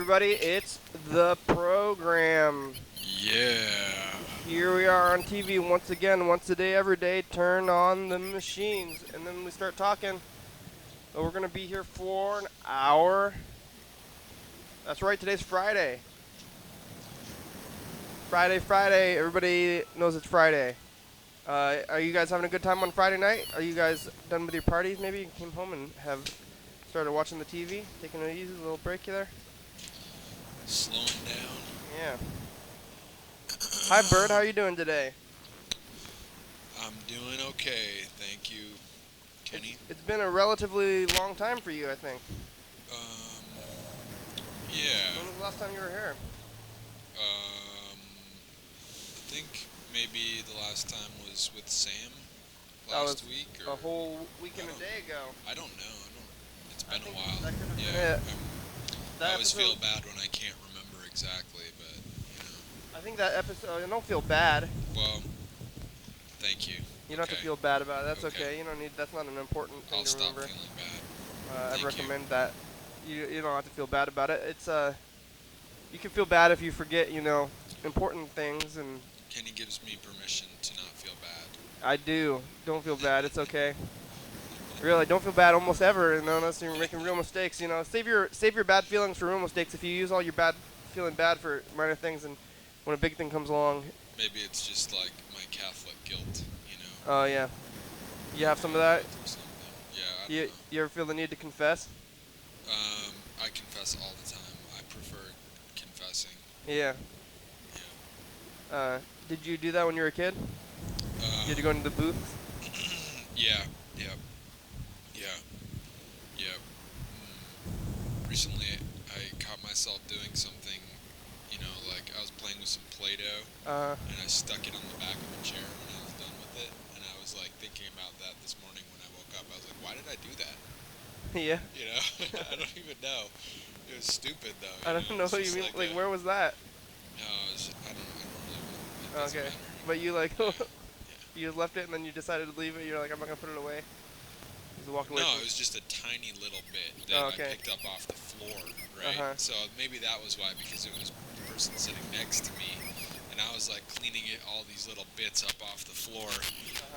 everybody? It's the program. Yeah. Here we are on TV once again, once a day, every day. Turn on the machines, and then we start talking. But we're gonna be here for an hour. That's right. Today's Friday. Friday. Everybody knows it's Friday. Are you guys having a good time on Friday night? Are you guys done with your parties? Maybe you came home and have started watching the TV, taking it easy, a little break there. Slowing down. Yeah. Hi, Berd. How are you doing today? I'm doing okay, thank you, Kenny. It's been a relatively long time for you, I think. Yeah. When was the last time you were here? I think maybe the last time was with Sam That was last week. Or a whole week and a day ago. I don't know. It's been a while. That could have Yeah. been it. I always feel bad when I can't remember exactly, but I think that episode. I don't feel bad. Well, thank you. You don't have to feel bad about it. That's okay. Okay. You don't need. That's not an important thing I'll to stop remember. feeling bad. I Thank you. recommend that. You don't have to feel bad about it. It's you can feel bad if you forget, important things, and Kenny gives me permission to not feel bad. I do. Don't feel bad. It's okay. Really, don't feel bad almost ever, unless you're making real mistakes. Save your bad feelings for real mistakes. If you use all your feeling bad for minor things, and when a big thing comes along. Maybe it's just like my Catholic guilt, Oh yeah. You have some of that. Or something. Yeah. I don't You know. you ever feel the need to confess? I confess all the time. I prefer confessing. Yeah. Yeah. Did you do that when you were a kid? Did you go into the booth? Yeah. Recently, I caught myself doing something, like I was playing with some Play-Doh, and I stuck it on the back of a chair when I was done with it, and I was like thinking about that this morning when I woke up. I was like, why did I do that? Yeah. I don't even know. It was stupid though. I don't know what you mean. Like, where was that? I don't really know. It doesn't Okay. matter. But you Yeah. you just left it and then you decided to leave it. You're like, I'm not gonna put it away. Just walk away. No, from it was just a tiny little bit that Oh, okay. I picked up off the floor, right? Uh-huh. So maybe that was why, because it was the person sitting next to me, and I was like cleaning all these little bits up off the floor,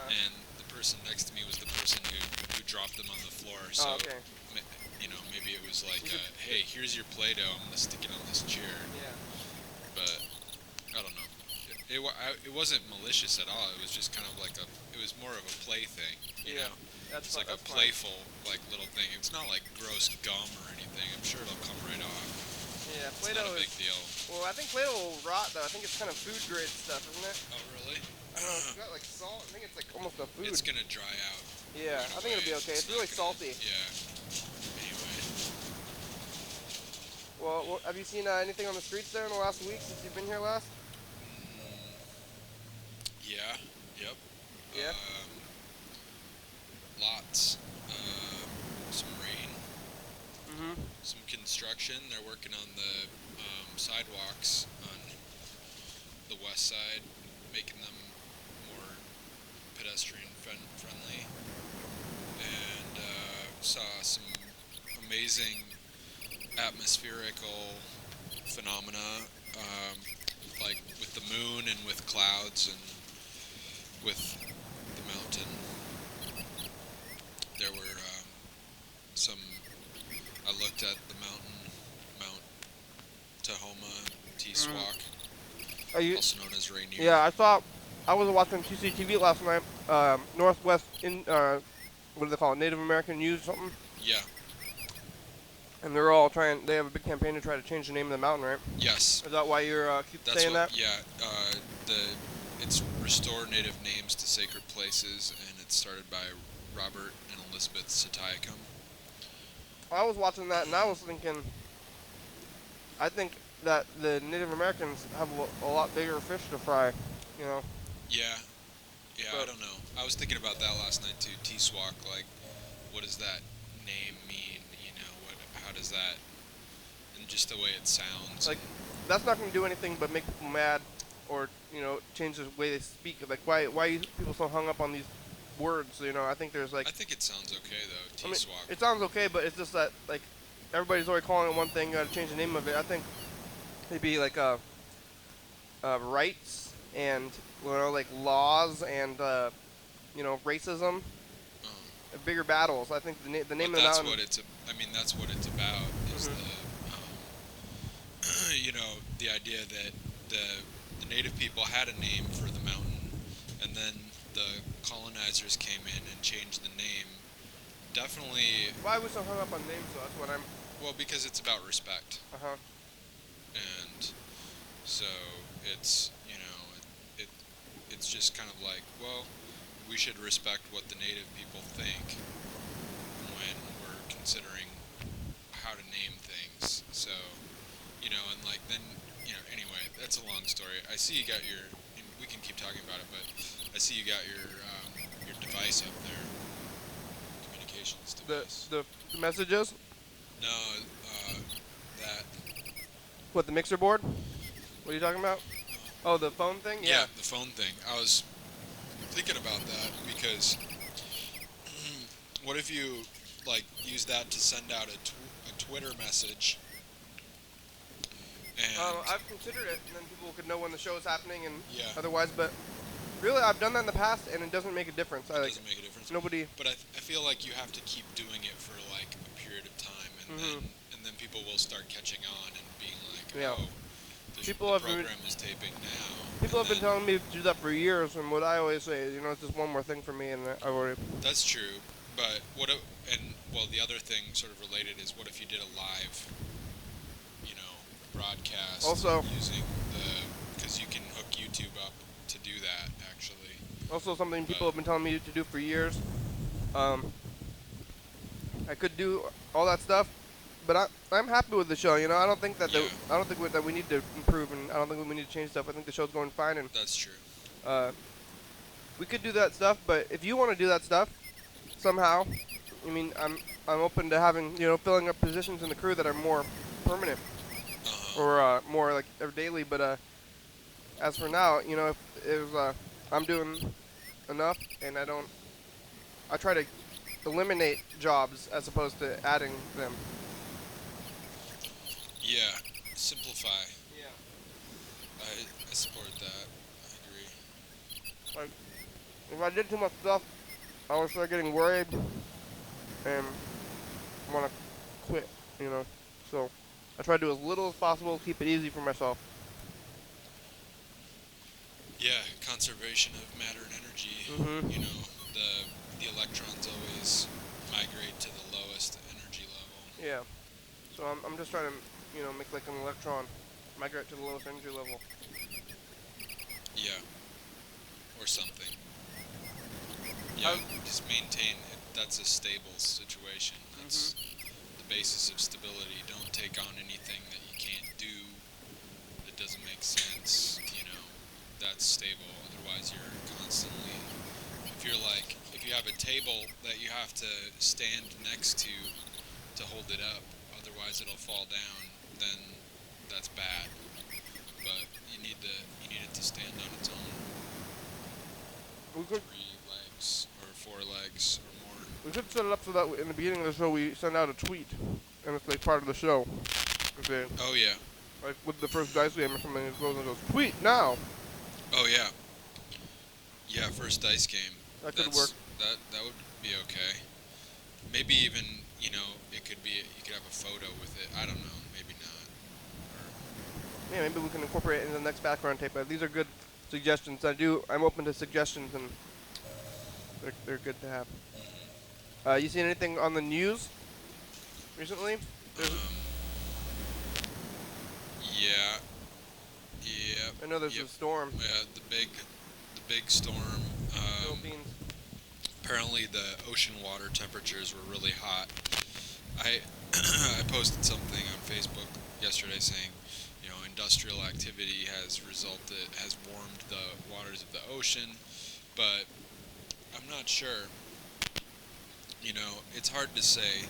and the person next to me was the person who dropped them on the floor. So, Oh, okay. maybe it was like, hey, here's your Play-Doh, I'm gonna stick it on this chair. Yeah. But I don't know. It wasn't malicious at all. It was just kind of like it was more of a play thing, you know? It's like a playful, little thing. It's not like gross gum or anything. I'm sure it'll come right off. Yeah, It's Play-Doh not a big is. deal. Well, I think Play-Doh will rot though. I think it's kind of food grade stuff, isn't it? Oh, really? I don't know. It's got like salt. I think it's like almost a food. It's gonna dry out. Yeah, I think it'll be okay. It's not really gonna- salty. Yeah. Anyway. Well, have you seen anything on the streets there in the last week since you've been here last? Yeah. Yep. Yeah. Lots. Some rain. Mm-hmm. Some construction. They're working on the sidewalks on the west side, making them more pedestrian friendly. And saw some amazing atmospherical phenomena, like with the moon and with clouds and with the mountain. There were some. I looked at the mountain, Mount Tahoma, T-Swak, Are you? also known as Rainier. Yeah, I was watching TCTV last night. Northwest what do they call it? Native American News or something. Yeah. And they're all trying. They have a big campaign to try to change the name of the mountain, right? Yes. Is that why you're keep That's saying what. that? Yeah. It's Restore Native Names to Sacred Places, and it's started by Robert and Elizabeth Satiacum. I was watching that and I was thinking. I think that the Native Americans have a lot bigger fish to fry. Yeah. Yeah. I But- don't know. I was thinking about that last night too. T-Swak. Like, what does that name mean? How does that? And just the way it sounds. Like, that's not going to do anything but make people mad, or change the way they speak. Like, why are people so hung up on these words? I think there's like. I think it sounds okay though. I mean, T-Swak. it sounds okay, but it's just that like everybody's already calling it one thing. Got to change the name of it. I think it'd be like rights and like laws and racism. Bigger battles. I think the name of the mountain. That's what it's. I mean, that's what it's about. Is the the idea that the native people had a name for the mountain, and then the colonizers came in and changed the name. Definitely. Why are we so hung up on names though? That's what I'm. Well, because it's about respect. And so it's it's just kind of like, well, we should respect what the native people think when we're considering how to name things. So, and like then, anyway, that's a long story. I see you got your, and we can keep talking about it, but I see you got your device up there, communications device. The messages? No, that. What, the mixer board? What are you talking about? Oh, the phone thing? Yeah, the phone thing. I was thinking about that because what if you use that to send out a Twitter message? And I've considered it, and then people could know when the show is happening and otherwise, but really I've done that in the past and it doesn't make a difference. It doesn't make a difference. Nobody. But I feel like you have to keep doing it for like a period of time, and then people will start catching on and being like, oh, the program is taping now. People have been telling me to do that for years, and what I always say is, it's just one more thing for me, and I've already. That's true, but the other thing sort of related is what if you did a live, broadcast also using because you can hook YouTube up to do that actually. Also, something people have been telling me to do for years. I could do all that stuff, but I'm happy with the show. I don't think that that we need to improve, and I don't think we need to change stuff. I think the show's going fine, and that's true. We could do that stuff, but if you want to do that stuff somehow, I'm open to having filling up positions in the crew that are more permanent or more like daily. But as for now, if I'm doing enough, and I try to eliminate jobs as opposed to adding them. Yeah, simplify. Yeah. I support that. I agree. Like, if I did too much stuff, I would start getting worried and want to quit, So I try to do as little as possible, keep it easy for myself. Yeah, conservation of matter and energy. Mm-hmm. The electrons always migrate to the lowest energy level. Yeah. So I'm just trying to, make like an electron migrate to the lowest energy level. Yeah. Or something. Yeah, just maintain it. That's a stable situation. That's the basis of stability. Don't take on anything that you can't do, that doesn't make sense, That's stable. Otherwise you're constantly, if you have a table that you have to stand next to hold it up, otherwise it'll fall down, then that's bad. But you need it to stand on its own. We could 3 legs or 4 legs or more. We could set it up so that in the beginning of the show we send out a tweet, and it's like part of the show. Okay. Oh yeah. Like with the first dice game or something, it goes and goes, tweet now! Oh yeah. Yeah, first dice game. That could work. That would be okay. Maybe even, it could be, you could have a photo with it. I don't know, maybe not. Yeah, maybe we can incorporate it in the next background tape. These are good suggestions. I'm open to suggestions, and they're good to have. You seen anything on the news recently? Yeah. Yeah. I know there's a storm. Yeah, the big storm. Philippines. Apparently the ocean water temperatures were really hot. I posted something on Facebook yesterday saying, industrial activity has warmed the waters of the ocean, but I'm not sure. It's hard to say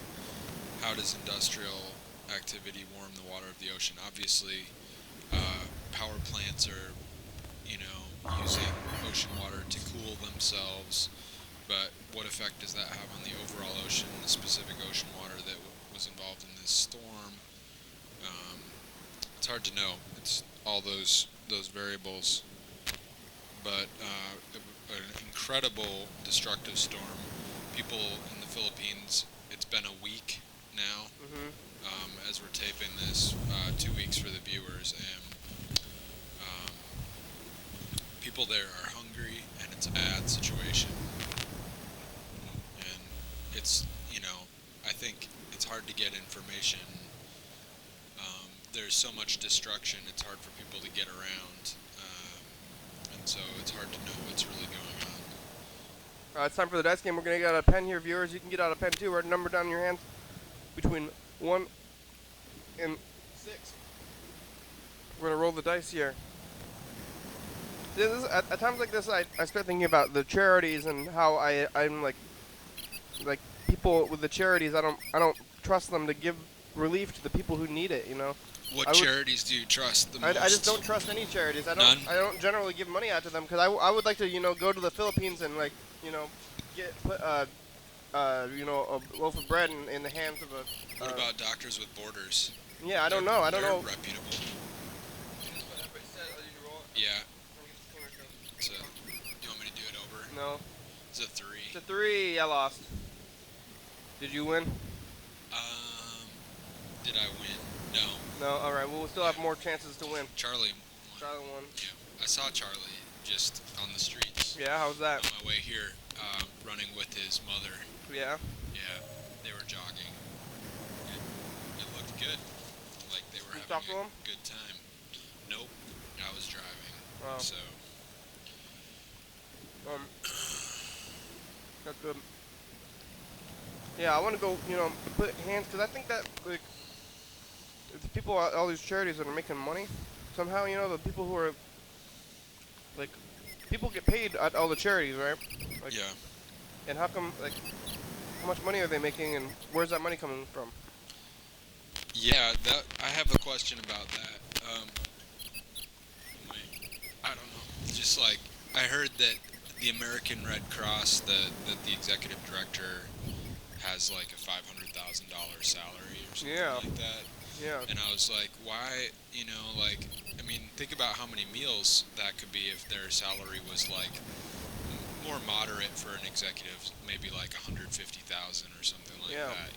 how does industrial activity warm the water of the ocean. Obviously, power plants are, using ocean water to cool themselves, but what effect does that have on the overall ocean, the specific ocean water that was was involved in this storm. It's hard to know. It's all those variables, but an incredible destructive storm. People in the Philippines. It's been a week now. As we're taping this, 2 weeks for the viewers, and people there are hungry, and it's a bad situation. And it's, I think it's hard to get information. There's so much destruction, it's hard for people to get around, and so it's hard to know what's really going on. It's time for the dice game. We're going to get out a pen here, viewers. You can get out a pen too. Write a number down in your hands between 1 and 6. We're going to roll the dice here. At times like this, I start thinking about the charities and how I'm like people with the charities. I don't trust them to give relief to the people who need it. What charities do you trust the most? I just don't trust any charities. None? I don't generally give money out to them because I would like to go to the Philippines and put a loaf of bread in the hands of a. What about Doctors with Borders? Yeah, I don't know. They're reputable. Yeah. So, you want me to do it over? No. It's a 3. It's a 3. I lost. Did you win? Did I win? No. No. All right. Well, we'll still have more chances to win. Charlie won. Charlie won. Yeah. I saw Charlie just on the streets. Yeah. How's that? On my way here, running with his mother. Yeah. Yeah. They were jogging. It looked good. Like they were talk to having him? a good time. Nope. I was driving. Oh. So. That's good. Yeah, I want to go, put hands, because I think that, the people, all these charities that are making money, somehow, the people who are, people get paid at all the charities, right? Yeah. And how come, how much money are they making, and where's that money coming from? Yeah, I have a question about that. I don't know. Just I heard that the American Red Cross, that the executive director has a $500,000 salary or something like that. Yeah. And I was like, why, think about how many meals that could be if their salary was more moderate for an executive, maybe $150,000 or something like that,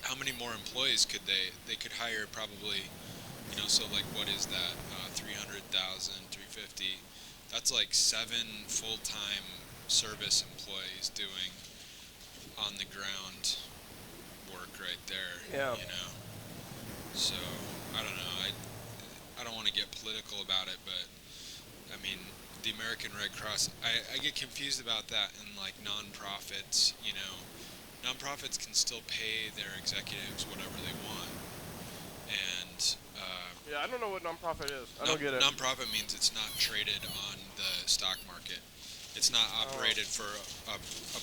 how many more employees could they could hire probably, so what is that, 300,000, 350, that's 7 full-time service employees doing on the ground work right there. Yeah. So I don't know. I don't want to get political about it, but the American Red Cross. I get confused about that in nonprofits. Nonprofits can still pay their executives whatever they want, and. Yeah, I don't know what nonprofit is. I don't get it. Nonprofit means it's not traded on the stock market. It's not operated for a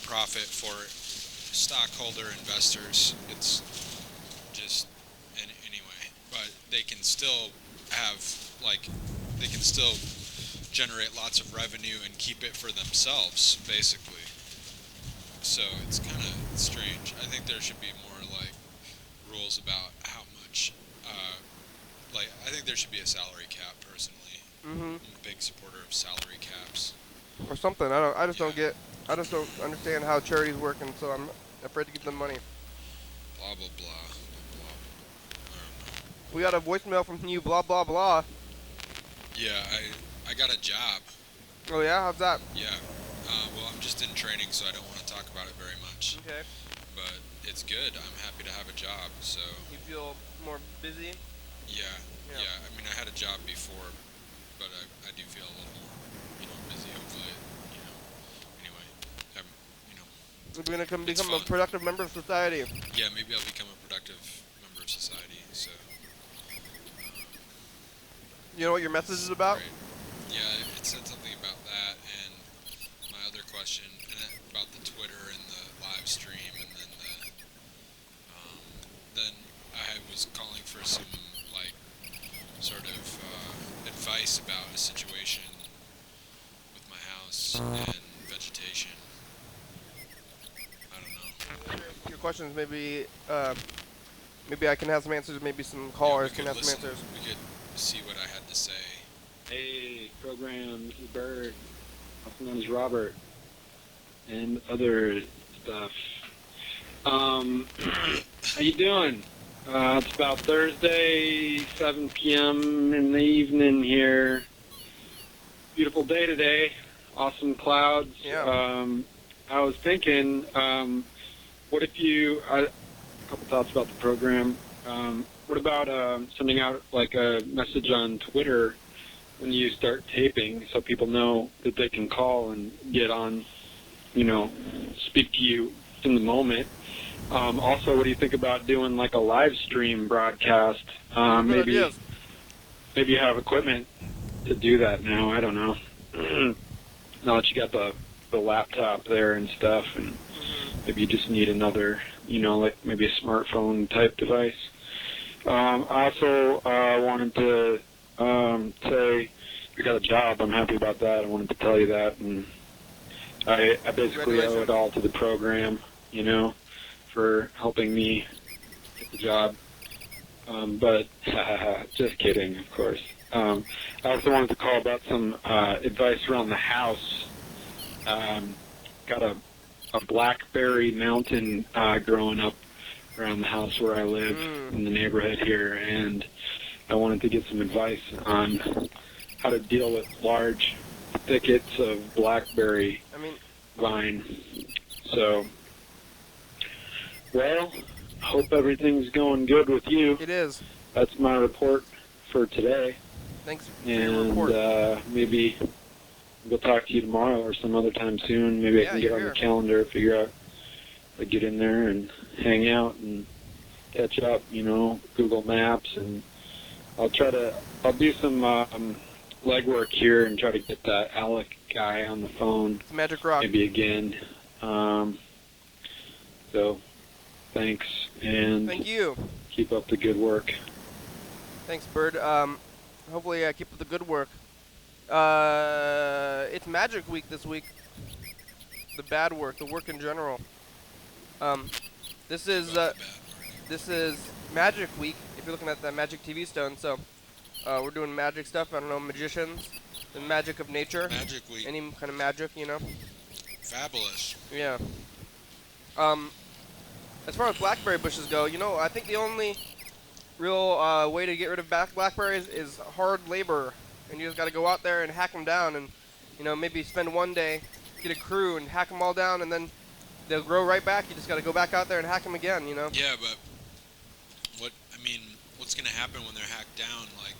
profit for stockholder investors. It's just anyway. But they can still have they can still generate lots of revenue and keep it for themselves, basically. So it's kind of strange. I think there should be more rules about how much. I think there should be a salary cap, personally. I'm a big supporter of salary caps. Or something. I just don't understand how charities work, and so I'm afraid to give them money. Blah, blah, blah. Blah, blah. I don't know. We got a voicemail from you, blah, blah, blah. Yeah, I got a job. Oh, yeah? How's that? Yeah. Well, I'm just in training, so I don't want to talk about it very much. Okay. But it's good. I'm happy to have a job, so... You feel more busy? Yeah. I had a job before, but I do feel a little more, busy. Hopefully, anyway, We're going to become a productive member of society. Yeah, maybe I'll become a productive member of society, so... You know what your message is about? Great. Yeah, it said something about that, and my other question, about the Twitter and the live stream, and then then I was calling for some, sort of advice about a situation with my house and vegetation. questions. Maybe maybe I can have some answers. Maybe some callers can have some answers. We could see what I had to say. Hey, program. This is Berd, also known as Robert, and other stuff. How you doing? It's about Thursday, 7 p.m. in the evening here. Beautiful day today. Awesome clouds. Yeah. I was thinking, what if you, a couple thoughts about the program. What about sending out like a message on Twitter when you start taping so people know that they can call and get on, speak to you in the moment. Also, what do you think about doing like a live stream broadcast? Maybe you have equipment to do that now. I don't know. Now that you got the laptop there and stuff, and maybe you just need another, like maybe a smartphone type device. I also wanted to say you got a job. I'm happy about that. I wanted to tell you that, and I basically owe it all to the program, for helping me get the job. But just kidding, of course. I also wanted to call about some advice around the house. Got a blackberry mountain growing up around the house where I live in the neighborhood here, and I wanted to get some advice on how to deal with large thickets of blackberry vine. So, well, hope everything's going good with you. It is. That's my report for today. Thanks for your report. And maybe we'll talk to you tomorrow or some other time soon. Maybe I can get on the calendar, figure out if I get in there and hang out and catch up, Google Maps, and I'll do some legwork here and try to get that Alec guy on the phone. It's Magic Rock. Maybe again. So, thanks, and thank you. Keep up the good work. Thanks, Berd. Hopefully I keep up the good work. It's Magic Week this week. The bad work, the work in general. This is Magic Week. If you're looking at the Magic TV stone, so we're doing magic stuff. I don't know, magicians, the magic of nature. Magic Week. Any kind of magic, Fabulous. Yeah. As far as blackberry bushes go, I think the only real way to get rid of blackberries is hard labor, and you just got to go out there and hack them down, and maybe spend one day, get a crew and hack them all down, and then they'll grow right back. You just got to go back out there and hack them again. Yeah, but what's gonna happen when they're hacked down? Like,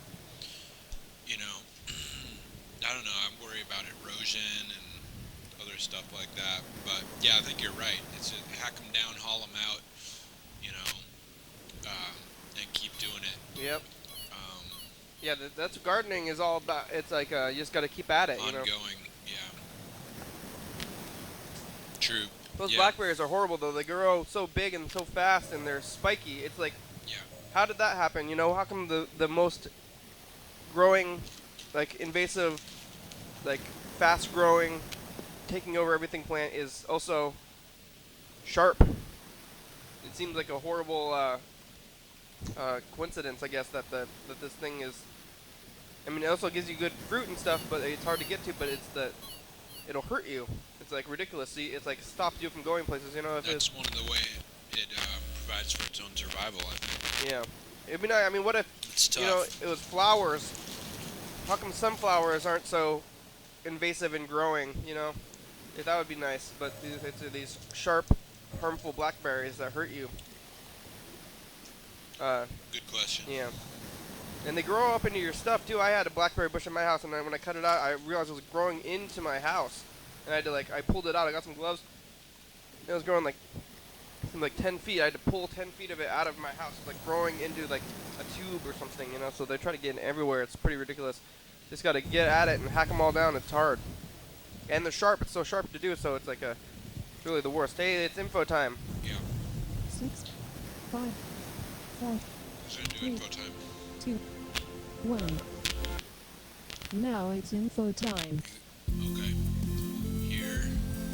I don't know. I'm worried about erosion and other stuff like that. But yeah, I think you're right. It's hack them down, haul them out, and keep doing it. Yep. Yeah, that's what gardening is all about. It's like you just got to keep at it. Ongoing, yeah. True. Those blackberries are horrible though. They grow so big and so fast, and they're spiky. It's like, how did that happen? How come the most growing, like invasive, like fast growing, taking over everything plant is also sharp? It seems like a horrible coincidence, I guess, that this thing is. It also gives you good fruit and stuff, but it's hard to get to. But it'll hurt you. It's like ridiculous. See, it's like stops you from going places. That's one of the way it provides for its own survival, I think. Yeah. It'd be nice. What if it's tough. It was flowers? How come sunflowers aren't so invasive in growing? That would be nice. But it's these sharp, harmful blackberries that hurt you. Good question. Yeah. And they grow up into your stuff too. I had a blackberry bush in my house, and when I cut it out, I realized it was growing into my house. And I had to I pulled it out. I got some gloves. It was growing like 10 feet. I had to pull 10 feet of it out of my house. It was like growing into like a tube or something, So they try to get in everywhere. It's pretty ridiculous. Just got to get at it and hack them all down. It's hard. And they're sharp. It's so sharp to do. So it's like really the worst. Hey, it's info time. Yeah. 6, 5, 4, 3, info time. 2, 1. Now it's info time. Okay. Here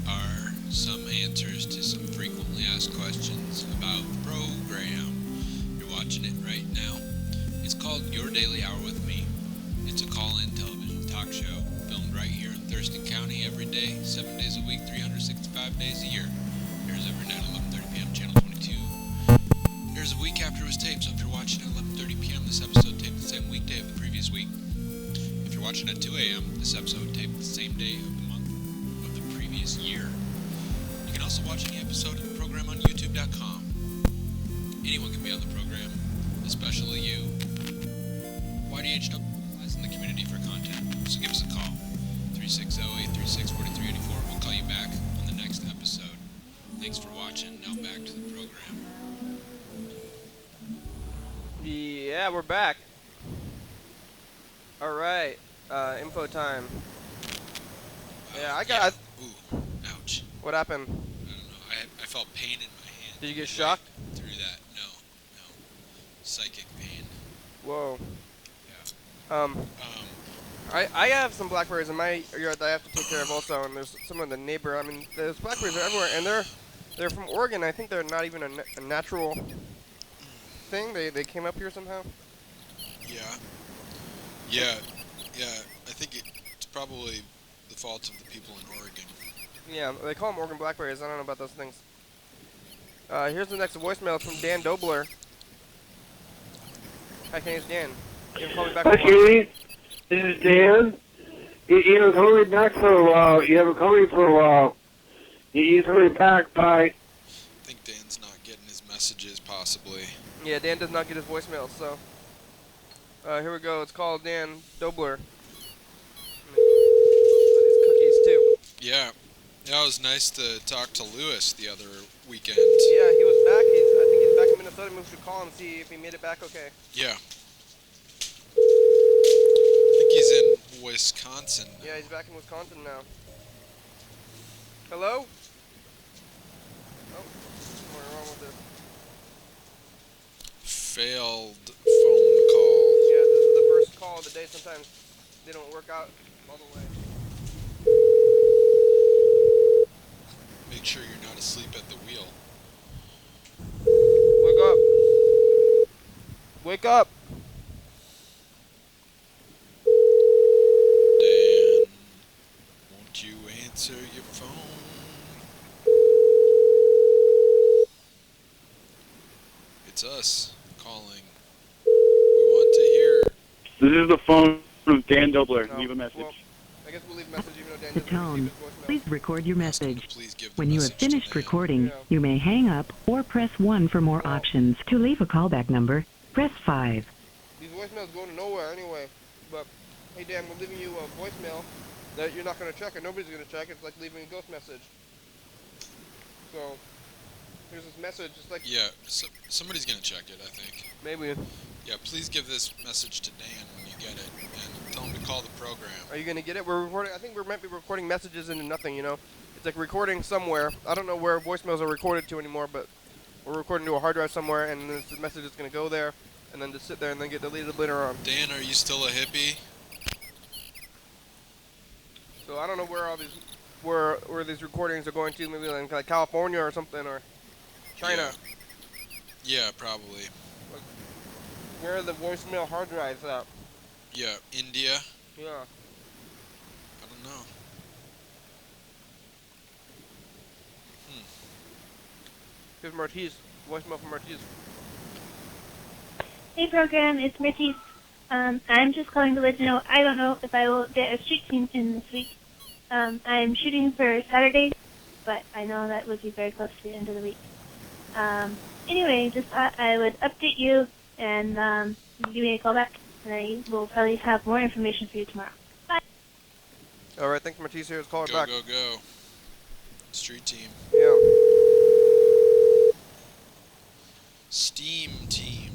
are some answers to some frequently asked questions about the program. You're watching it right now. It's called Your Daily Hour with Me. It's a call-in television talk show filmed right here in Thurston County every day, 7 days a week, 365 days a year. Airs every night at 11:30 p.m. Channel 22. Airs a week after it was taped, so if you're watching at 11:30 p.m., this episode taped the same weekday of the previous week. If you're watching at 2 a.m., this episode taped the same day of the month of the previous year. You can also watch any episode of the program on YouTube.com. Anyone can be on the program, especially you. YDHWM lies in the community for content, so give us a call. 360-836-4384. We'll call you back on the next episode. Thanks for watching. Now back to the program. Yeah, we're back. All right, info time. Yeah, I got. Ooh, ouch. What happened? I don't know. I felt pain in my hand. Did you get shocked? Through that? No. Psychic pain. Whoa. Yeah. I have some blackberries in my yard that I have to take care of also, and there's some of the neighbor. I mean, there's blackberries are everywhere, and they're from Oregon. I think they're not even a natural thing. They came up here somehow. Yeah. I think it's probably the fault of the people in Oregon. Yeah, they call them Oregon blackberries. I don't know about those things. Here's the next voicemail. It's from Dan Dobler. Hi, Kenny, it's Dan. You can call me back. Hi, Kenny. This is Dan. You haven't called me back for a while. You haven't called me for a while. You called me back by... I think Dan's not getting his messages, possibly. Yeah, Dan does not get his voicemail, so... here we go. It's called Dan Dobler. These cookies, too. Yeah. It was nice to talk to Lewis the other weekend. Yeah, he was back. I think he's back in Minnesota. We should call him and see if he made it back okay. Yeah. I think he's in Wisconsin now. Yeah, he's back in Wisconsin now. Hello? Oh, what's wrong with this? Failed phone call. Yeah, this is the first call of the day. Sometimes they don't work out all the way. Make sure you're not asleep at the wheel. Wake up. Wake up. Dan, won't you answer your phone? It's us calling. We want to hear. This is the phone from Dan Dobler. No, Leave a message. Well, I guess we'll leave a message even though Dan The doesn't receive tone. his voicemail. Please record your message. Please give the When you have message to finished Dan. recording, Yeah. you may hang up or press 1 for more options. To leave a callback number, press 5. These voicemails go to nowhere anyway. But, hey Dan, we're leaving you a voicemail that you're not going to check and nobody's going to check. It's like leaving a ghost message. So, here's this message. It's like, Yeah, somebody's gonna check it, I think. maybe. Yeah, please give this message to Dan when you get it, and tell him to call the program. Are you going to get it? We're recording, I think we might be recording messages into nothing, you know? It's like recording somewhere. I don't know where voicemails are recorded to anymore, but we're recording to a hard drive somewhere, and this message is going to go there, and then just sit there and then get deleted later on. Dan, are you still a hippie? So I don't know where all these, where these recordings are going to, maybe like California or something, or China. Yeah, probably. Where are the voicemail hard drives at? Yeah, India. Yeah. I don't know. Here's Martise. Voicemail from Martise. Hey program, it's Martise. I'm just calling to let you know I don't know if I will get a street team in this week. I'm shooting for Saturday, but I know that would be very close to the end of the week. Anyway, just thought I would update you and give me a call back, and I will probably have more information for you tomorrow. Bye. All right, thanks, Martise. Here's call her Go, back. go. Street team. Yeah. Steam team.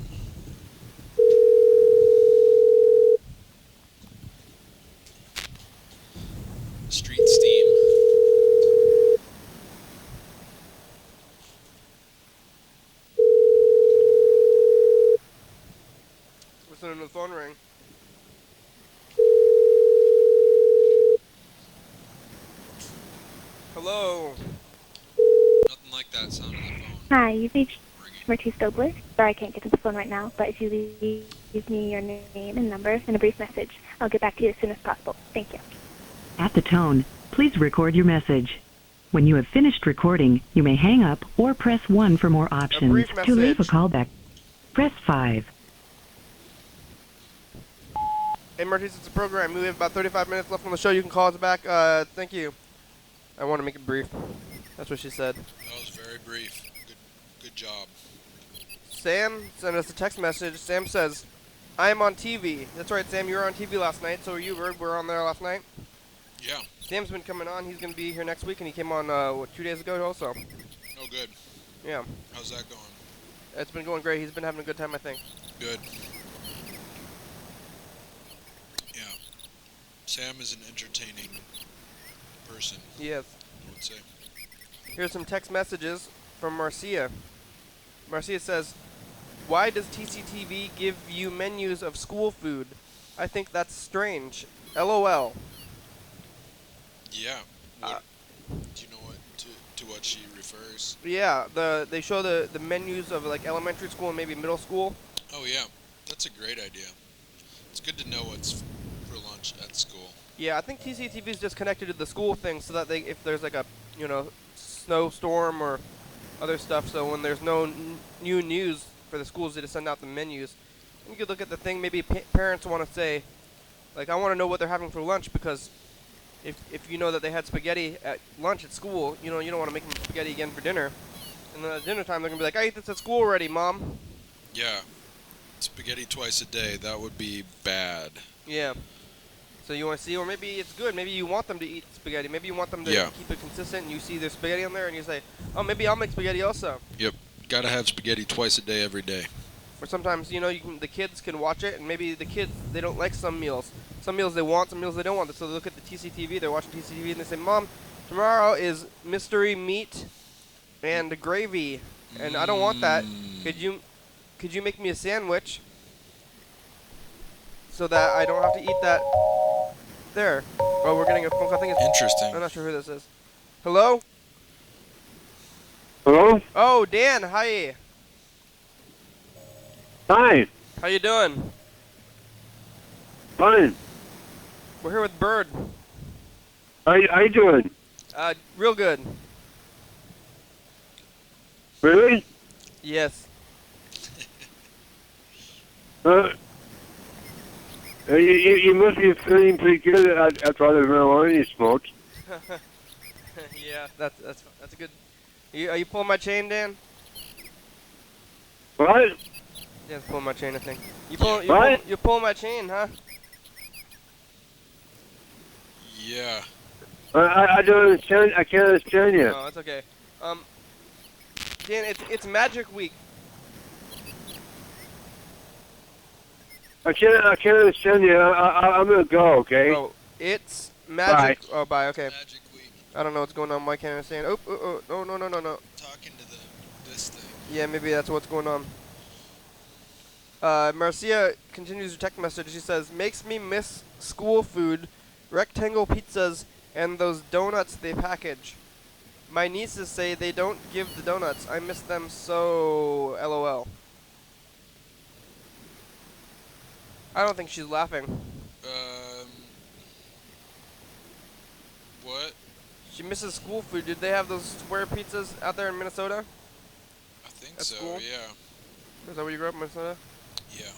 Street steam. Listening to the phone ring. Hello. Hi, you've reached Mertice Dobler. Sorry I can't get to the phone right now, but if you leave me your name and number and a brief message, I'll get back to you as soon as possible. Thank you. At the tone, please record your message. When you have finished recording, you may hang up or press 1 for more options. brief To leave a message. callback, press 5. Hey, Mertice, it's a program. We have about 35 minutes left on the show. You can call us back. Thank you. I want to make it brief. That's what she said. That was very brief. Good job. Sam sent us a text message. Sam says, I am on TV. That's right, Sam. You were on TV last night. So were you, Berd. We were on there last night. Yeah. Sam's been coming on. He's going to be here next week, and he came on, 2 days ago also. Oh, good. Yeah. How's that going? It's been going great. He's been having a good time, I think. Good. Yeah. Sam is an entertaining person, Yes. I would say. Here's some text messages from Marcia. Marcia says, why does TCTV give you menus of school food? I think that's strange. LOL. Yeah. What, do you know what to what she refers? Yeah, they show the menus of like elementary school and maybe middle school. Oh yeah, that's a great idea. It's good to know what's for lunch at school. Yeah, I think TCTV is just connected to the school thing so that if there's like a, snowstorm or other stuff, so when there's no new news for the schools, they just send out the menus. And you could look at the thing, maybe parents want to say, like, I want to know what they're having for lunch because if you know that they had spaghetti at lunch at school, you don't want to make them spaghetti again for dinner. And then at dinner time, they're going to be like, I ate this at school already, Mom. Yeah. Spaghetti twice a day, that would be bad. Yeah. So you want to see, or maybe it's good. Maybe you want them to eat spaghetti. Maybe you want them to keep it consistent, and you see there's spaghetti on there, and you say, oh, maybe I'll make spaghetti also. Yep. Gotta have spaghetti twice a day, every day. Or sometimes, the kids can watch it, and maybe the kids, they don't like some meals. Some meals they want, some meals they don't want. So they look at the TCTV, they're watching TCTV, and they say, Mom, tomorrow is mystery meat and gravy, and I don't want that. Could you make me a sandwich so that I don't have to eat that there? Oh, we're getting a phone call. I think it's interesting. I'm not sure who this is. Hello? Hello? Oh, Dan, hi. Hi. How you doing? Fine. We're here with Berd. How you doing? Real good. Really? Yes. You must be feeling pretty good after all the marijuana you smoked. Yeah, that's a good. Are you pulling my chain, Dan? What? Dan's pulling my chain, I think. You're pulling my chain, huh? Yeah. I don't understand. I can't understand you. No, that's okay. Dan, it's Magic Week. I can't understand you. I'm gonna go. Okay. Oh, it's Magic. Bye. Oh, bye. Okay. Magic week. I don't know what's going on. Why can't I understand? Oh, no. Talking to this thing. Yeah, maybe that's what's going on. Marcia continues her text message. She says, makes me miss school food, rectangle pizzas, and those donuts they package. My nieces say they don't give the donuts. I miss them so. LOL. I don't think she's laughing. What? She misses school food. Did they have those square pizzas out there in Minnesota? I think At so, school? yeah. Is that where you grew up, Minnesota? Yeah.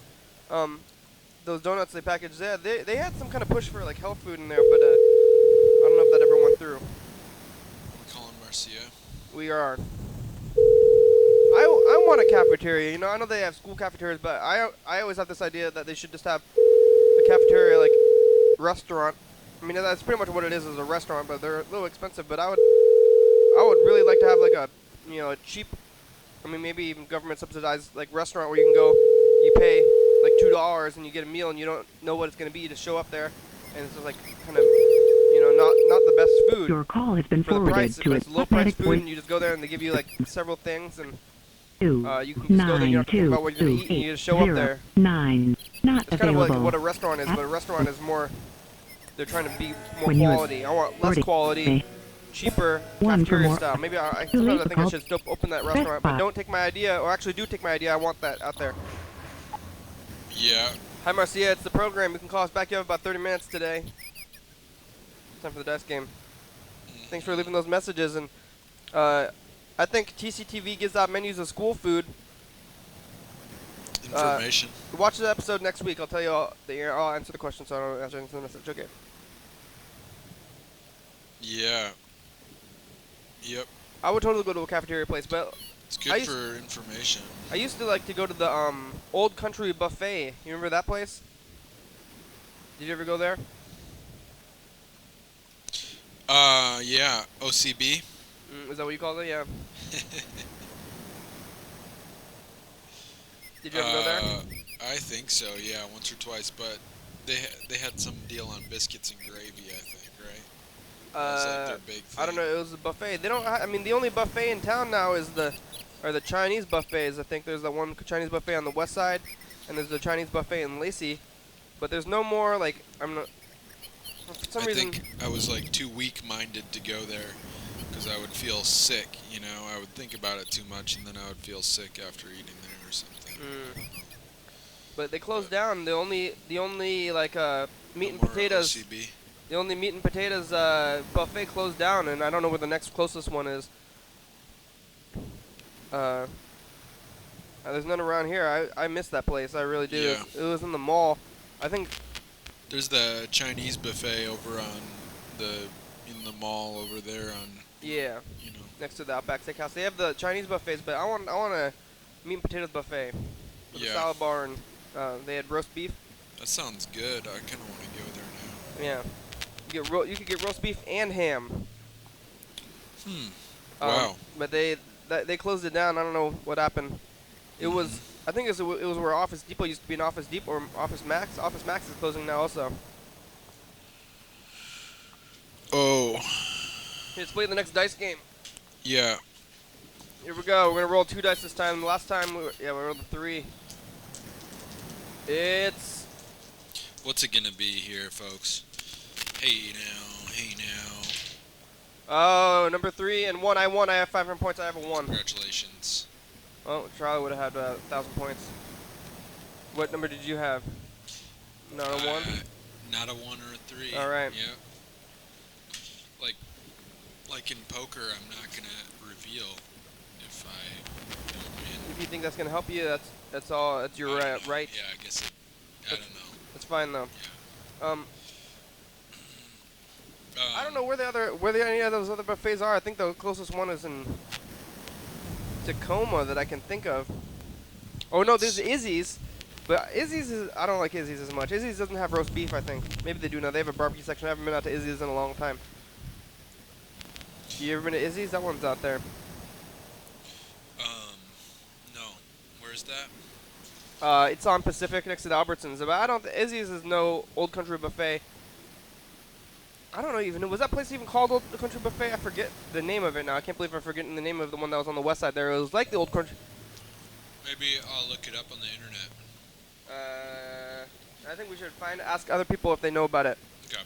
Those donuts they packaged there, they had some kind of push for like health food in there, but I don't know if that ever went through. We're calling Marcia. We are. I want a cafeteria. I know they have school cafeterias, but I always have this idea that they should just have a cafeteria like restaurant. I mean, that's pretty much what it is a restaurant, but they're a little expensive. But I would really like to have like a a cheap, maybe even government subsidized like restaurant where you can go, you pay like $2 and you get a meal and you don't know what it's gonna be. You just show up there, and it's just like kind of not the best food. Your call has been for the forwarded price. to It's low price food, and you just go there and they give you like several things, and you can just go there. You don't have to think about what you're gonna eat, and you just show up there. 9 not It's kind of available. like what a restaurant is, but a restaurant is more. They're trying to be more When you quality. I want less recording, quality, cheaper One for cafeteria more. style. Maybe Too sometimes late I to think I call. should still open that Press restaurant, but five. don't take my idea, or actually do take my idea. I want that out there. Yeah. Hi Marcia, it's the program. You can call us back. You have about 30 minutes today. Time for the dice game. Thanks for leaving those messages. And I think TCTV gives out menus of school food. Information. Watch the episode next week. I'll tell you all. I'll answer the question, so I don't answer the message. Okay. Yeah. Yep. I would totally go to a cafeteria place, but It's good for information. I used to like to go to the Old Country Buffet. You remember that place? Did you ever go there? Yeah. OCB. Is that what you call it? Yeah. Did you ever go there? I think so. Yeah, once or twice, but they had some deal on biscuits and gravy. I think, right? That was like their big thing. I don't know. It was a buffet. They don't. I mean, the only buffet in town now is the Chinese buffets. I think there's the one Chinese buffet on the west side, and there's the Chinese buffet in Lacey. But there's no more like I'm not. For some reason. I think I was like too weak-minded to go there because I would feel sick. You know, I would think about it too much, and then I would feel sick after eating there or something. But they closed down. The only like meat and potatoes. OCB. The only meat and potatoes buffet closed down, and I don't know where the next closest one is. There's none around here. I miss that place. I really do. Yeah. It was in the mall. I think. There's the Chinese buffet over on in the mall over there on. Yeah. You know. Next to the Outback Steakhouse, they have the Chinese buffets, but I want a meat and potatoes buffet with a salad bar, and they had roast beef. That sounds good. I kind of want to go there now. Yeah. You could get roast beef and ham. Wow. But they closed it down. I don't know what happened. It was. I think it was where Office Depot used to be an Office Depot or Office Max. Office Max is closing now also. Oh. Let's play the next dice game. Yeah. Here we go. We're gonna roll 2 dice this time. The last time we rolled a 3. It's. What's it gonna be here, folks? Hey now. Oh, number 3 and 1. I won. I have 500 points. I have a 1. Congratulations. Oh, Charlie would have had 1,000 points. What number did you have? Not a 1? Not a 1 or a 3. All right. Yeah. Like in poker, I'm not gonna reveal if I don't win. If you think that's gonna help you, that's all. That's your right. Yeah, I guess I don't know. That's fine though. Yeah. I don't know where any of those other buffets are. I think the closest one is in Tacoma that I can think of. Oh no, there's Izzy's, but Izzy's is I don't like Izzy's as much. Izzy's doesn't have roast beef. I think maybe they do now. They have a barbecue section. I haven't been out to Izzy's in a long time. You ever been to Izzy's? That one's out there. No. Where's that? It's on Pacific next to the Albertsons. But Izzy's is no Old Country Buffet. I don't know even. Was that place even called Old Country Buffet? I forget the name of it now. I can't believe I'm forgetting the name of the one that was on the west side there. It was like the Old Country. Maybe I'll look it up on the internet. I think we should ask other people if they know about it. Okay.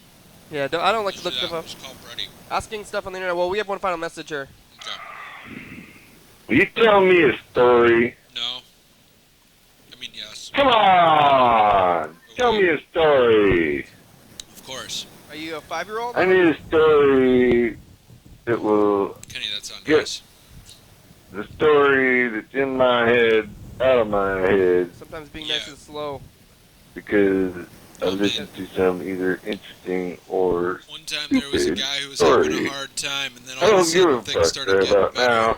Yeah, I don't like to look stuff up. It's called Brady. Asking stuff on the internet. Well, we have one final message here. Okay. Will you tell me a story? No. I mean, yes. Come on! Tell me a story. Of course. Are you a 5-year-old? I need a story that will Kenny, that's on get yours. the story that's in my head out of my head Sometimes being nice is slow. because I listened to some either interesting or One time there was a guy who was story. having a hard time, and then I all of a don't give sudden a things fuck started getting about better. now.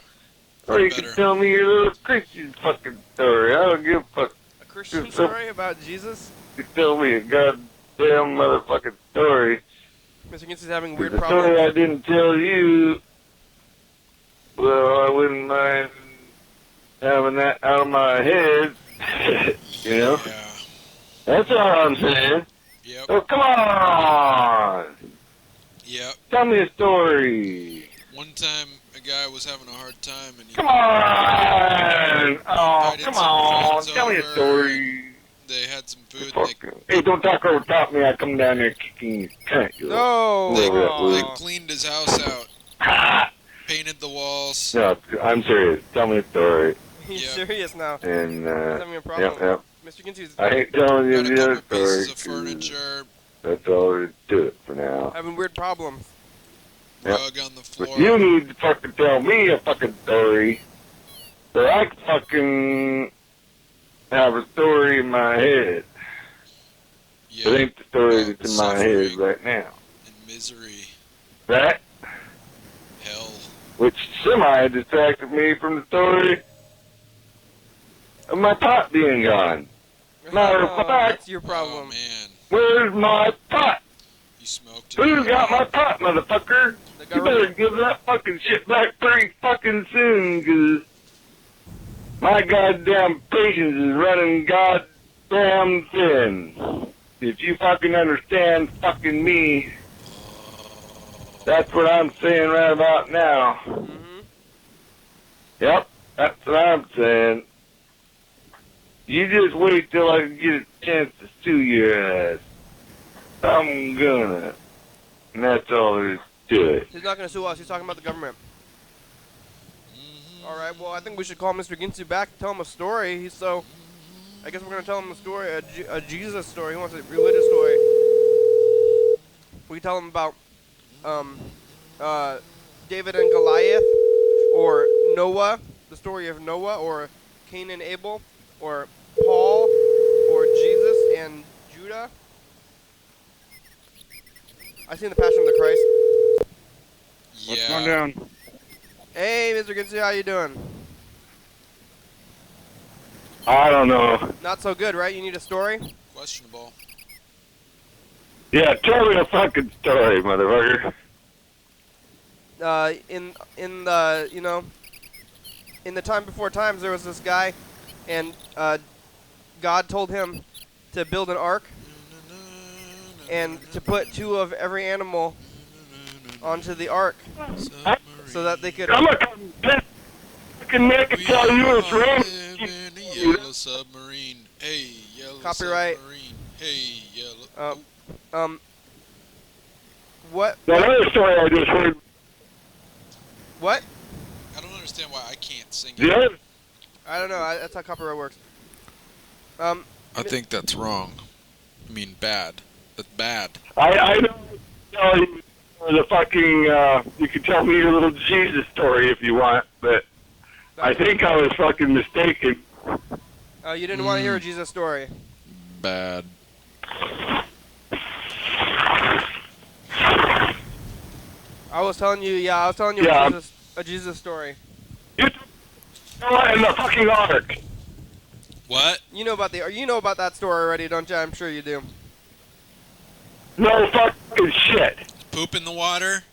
Or you Better. can tell me your little Christian fucking story. I don't give a fuck. A Christian story about Jesus? You tell me a goddamn motherfucking story. Mr. Ginsey's having weird The problems. story I didn't tell you, well, I wouldn't mind having that out of my head. You know? Yeah. That's all I'm saying. Yep. So come on! Yep. Tell me a story. One time a guy was having a hard time, and he Come on! Oh, invited come some on! friends Tell me a over, story. They had some food. Hey, don't talk over top me. I come down there kicking your cunt. No! They Aw. cleaned his house out. painted the walls. No, I'm serious. Tell me a story. He's Yep. serious now. And, He's having a problem. yep. Mr. Ginty's I ain't telling you Got a the other couple story. pieces of 'cause furniture, That's all there is to it for now. having weird problems. Yep. rug on the But floor. you need to fucking tell me a fucking story. So I can fucking have a story in my head. Yeah, It ain't the story about that's in my head suffering right now. and misery, That, hell. which semi-distracted me from the story of my pot being gone. Matter of Oh, fact, that's your Oh problem. man, where's my pot? you smoked it. Who's got my pot, motherfucker? The You better government. give that fucking shit back pretty fucking soon, 'cause my goddamn patience is running goddamn thin. If you fucking understand fucking me, that's what I'm saying right about now. Mm-hmm. Yep, that's what I'm saying. You just wait till I can get a chance to sue your ass. I'm gonna. And that's all there is to it. He's not going to sue us. He's talking about the government. All right. Well, I think we should call Mr. Ginty back and tell him a story. I guess we're going to tell him a story, a Jesus story. He wants a religious story. We tell him about David and Goliath, or Noah, the story of Noah, or Cain and Abel, or Paul, or Jesus and Judah. I seen the Passion of the Christ. What's going Yeah, down? Hey, Mr. Ginty, how you doing? I don't know. Not so good, right? You need a story? questionable. Yeah, tell me a fucking story, motherfucker. In the in the time before times, there was this guy, and God told him to build an ark and to put 2 of every animal onto the ark so that they could. I'm gonna come back fucking Nick and tell you it's live raining. in a yellow submarine. Hey, yellow Copyright. submarine. Hey, yellow. What? That other story I just heard. What? I don't understand why I can't sing The it. other, I don't know. That's how copyright works. I think that's wrong. I mean, bad. That's bad. I know. Tell you the fucking. You can tell me your little Jesus story if you want, but I think I was fucking mistaken. You didn't want to hear a Jesus story. Bad. I was telling you. Yeah, I was telling you Yeah. a Jesus story. You in the fucking ark. What? You know about that story already, don't you? I'm sure you do. No fucking shit. Poop in the water?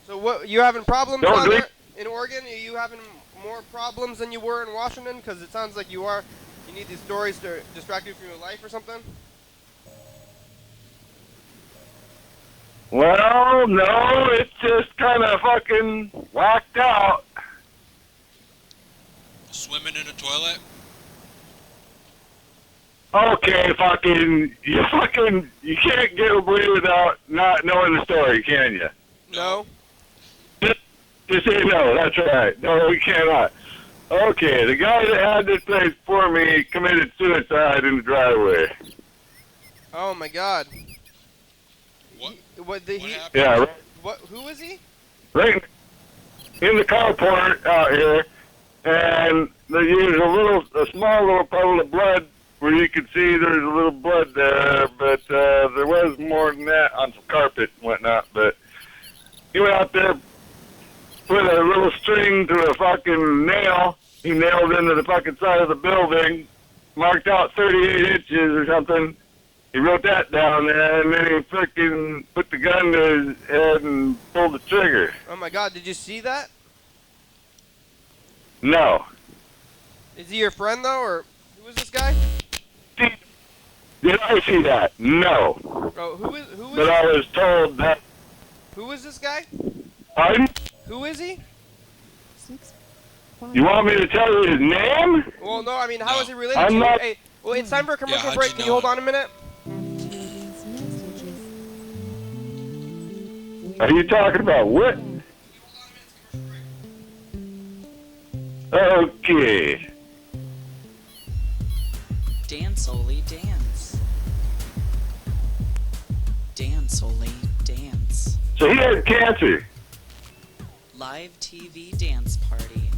So what? You having problems Don't down drink. there in Oregon? Are you having more problems than you were in Washington? Because it sounds like you are. You need these stories to distract you from your life or something. Well, no, it's just kind of fucking whacked out. Swimming in a toilet? Okay, you can't get away without not knowing the story, can you? No. Just say no, that's right. No, we cannot. Okay, the guy that had this place for me committed suicide in the driveway. Oh my God. What? What did he? happened? Yeah, right, What? Who was he? right in the carport out here, and there's a small little puddle of blood where you could see there's a little blood there, but there was more than that on some carpet and whatnot. But he went out there, put a little string to a fucking nail. He nailed into the fucking side of the building, marked out 38 inches or something. He wrote that down there, and then he freaking put the gun to his head and pulled the trigger. Oh my God! Did you see that? No. Is he your friend though, or who is this guy? Did I see that? No. Oh, But I was told that. who is this guy? Pardon? Who is he? 6, 5, You want me to tell you his name? Well, no. I mean, how No. is he related I'm to you? not- Hey, well, it's time for a commercial how'd break. you Can you know hold it? on a minute? These messages. Are you talking about what? Okay. Dance, Oli, dance. Dance, Oli, dance. So he had cancer. Live TV dance party.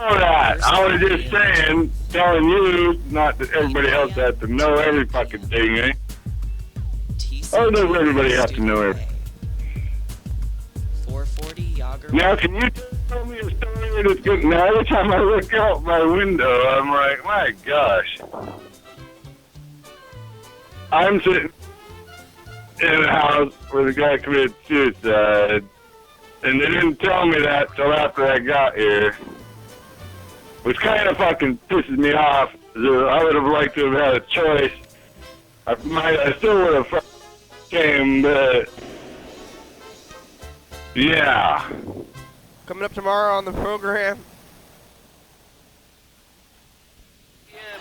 Know that. I was just saying, telling you, not that everybody else has to know every fucking thing, eh? Oh, does everybody have to know everything? 440 Yager. Now, can you tell me a story that's good? Now, every time I look out my window, I'm like, my gosh. I'm sitting in a house where the guy committed suicide, and they didn't tell me that till after I got here, which kind of fucking pisses me off. I would have liked to have had a choice. I still would have came, but yeah. Coming up tomorrow on the program.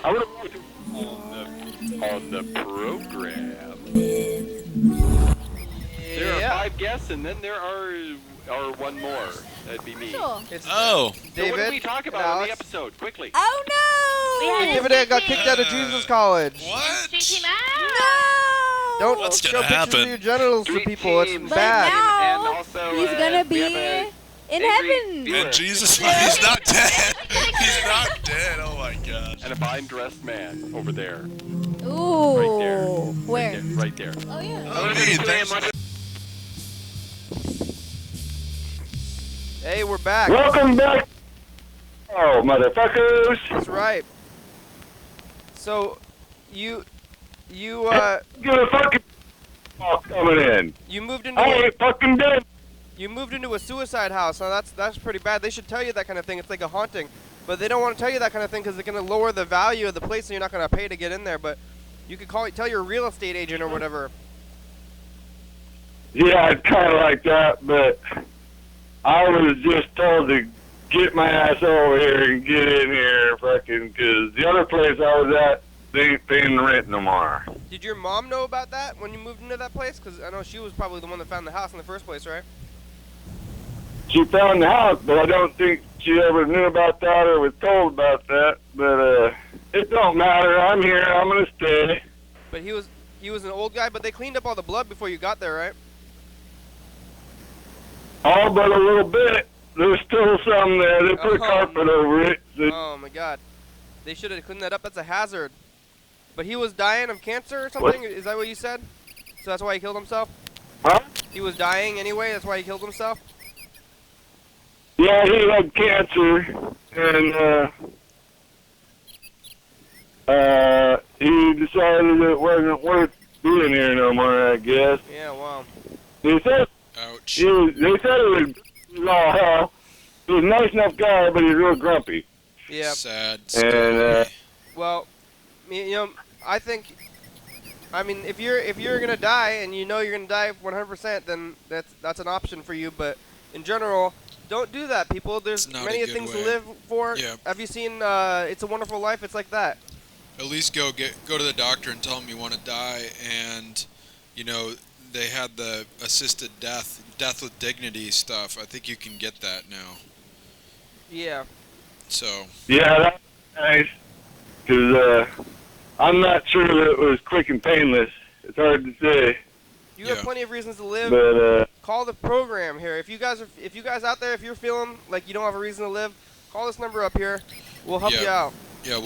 I would have liked to on the program. There are 5 guests, and then there are one more. That'd be me. Sure. It's Oh. So David. what did we talk about in the episode? Quickly. Oh no! David got kicked out of Jesus College. What? No! Don't What's show gonna pictures happen? of your genitals to Street people. team. It's But bad. now And also, he's gonna we have be a in angry heaven. viewer. And Jesus, he's not dead. He's not dead. Oh my gosh. And a fine dressed man over there. Ooh. Right there. Where? Right there. Oh yeah. Oh, hey, thanks. Hey, we're back. Welcome back. Oh, motherfuckers. That's right. So, you Give a fucking coming in. you moved into I a, ain't fucking dead. you moved into a suicide house. Now that's pretty bad. They should tell you that kind of thing. It's like a haunting, but they don't want to tell you that kind of thing because they're gonna lower the value of the place, and you're not gonna pay to get in there. But you could tell your real estate agent or whatever. Yeah, I'd kind of like that, but I was just told to get my ass over here and get in here, fucking, because the other place I was at, they ain't paying the rent no more. Did your mom know about that when you moved into that place? Because I know she was probably the one that found the house in the first place, right? She found the house, but I don't think she ever knew about that or was told about that. But it don't matter. I'm here. I'm gonna stay. But he was an old guy. But they cleaned up all the blood before you got there, right? All but a little bit. There's still some there. They put a carpet over it. Oh my God! They should have cleaned that up. That's a hazard. But he was dying of cancer or something. What? Is that what you said? So that's why he killed himself. Huh? He was dying anyway. That's why he killed himself. Yeah, he had cancer, and he decided it wasn't worth being here no more, I guess. Yeah. Wow. They said Ouch. they said it was all hell. He was a nice enough guy, but he's real grumpy. Yeah. Sad And story. Well, you know, I think. I mean, if you're gonna die and you know you're gonna die 100%, then that's an option for you. But in general, don't do that, people. There's It's not many a good things way. to live for. Yeah. Have you seen It's a Wonderful Life? It's like that. At least go to the doctor and tell him you want to die, and you know they had the assisted death with dignity stuff. I think you can get that now. Yeah. So yeah, that's nice. Because I'm not sure that it was quick and painless. It's hard to say. You have Yeah. plenty of reasons to live. But Call the program here. If you guys out there, if you're feeling like you don't have a reason to live, call this number up here. We'll help Yeah. you out. yeah,